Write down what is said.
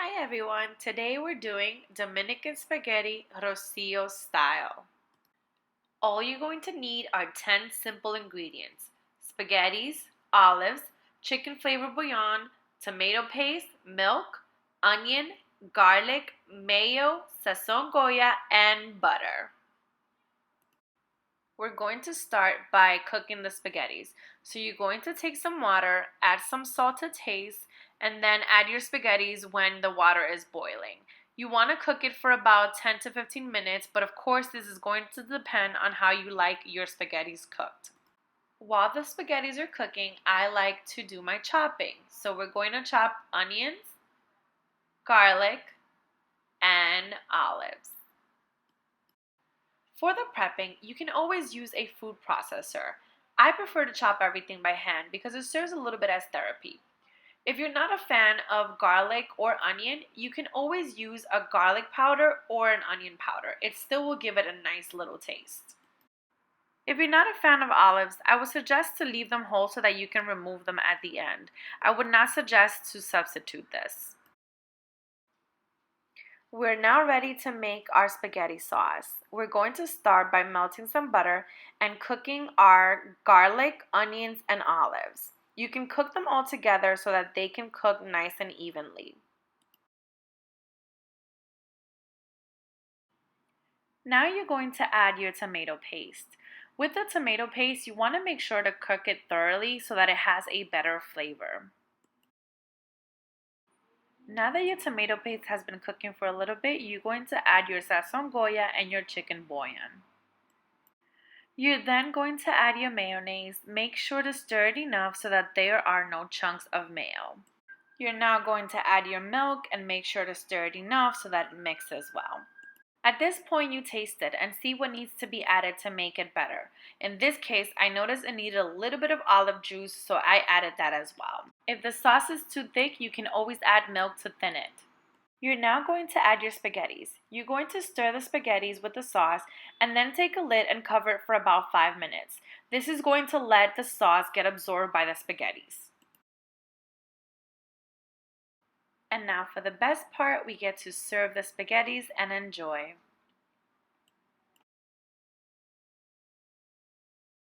Hi everyone, today we're doing Dominican spaghetti Rocio style. All you're going to need are 10 simple ingredients: spaghettis, olives, chicken flavored bouillon, tomato paste, milk, onion, garlic, mayo, Sazon Goya, and butter. We're going to start by cooking the spaghettis. So you're going to take some water, add some salt to taste, and then add your spaghettis when the water is boiling. You want to cook it for about 10 to 15 minutes, but of course this is going to depend on how you like your spaghettis cooked. While the spaghettis are cooking, I like to do my chopping. So we're going to chop onions, garlic, and olives. For the prepping, you can always use a food processor. I prefer to chop everything by hand because it serves a little bit as therapy. If you're not a fan of garlic or onion, you can always use a garlic powder or an onion powder. It still will give it a nice little taste. If you're not a fan of olives, I would suggest to leave them whole so that you can remove them at the end. I would not suggest to substitute this. We're now ready to make our spaghetti sauce. We're going to start by melting some butter and cooking our garlic, onions, and olives. You can cook them all together so that they can cook nice and evenly. Now you're going to add your tomato paste. With the tomato paste, you want to make sure to cook it thoroughly so that it has a better flavor. Now that your tomato paste has been cooking for a little bit, you're going to add your Sazon Goya and your chicken bouillon. You're then going to add your mayonnaise. Make sure to stir it enough so that there are no chunks of mayo. You're now going to add your milk and make sure to stir it enough so that it mixes well. At this point, you taste it and see what needs to be added to make it better. In this case, I noticed it needed a little bit of olive juice, so I added that as well. If the sauce is too thick, you can always add milk to thin it. You're now going to add your spaghettis. You're going to stir the spaghettis with the sauce and then take a lid and cover it for about 5 minutes. This is going to let the sauce get absorbed by the spaghettis. And now for the best part, we get to serve the spaghettis and enjoy.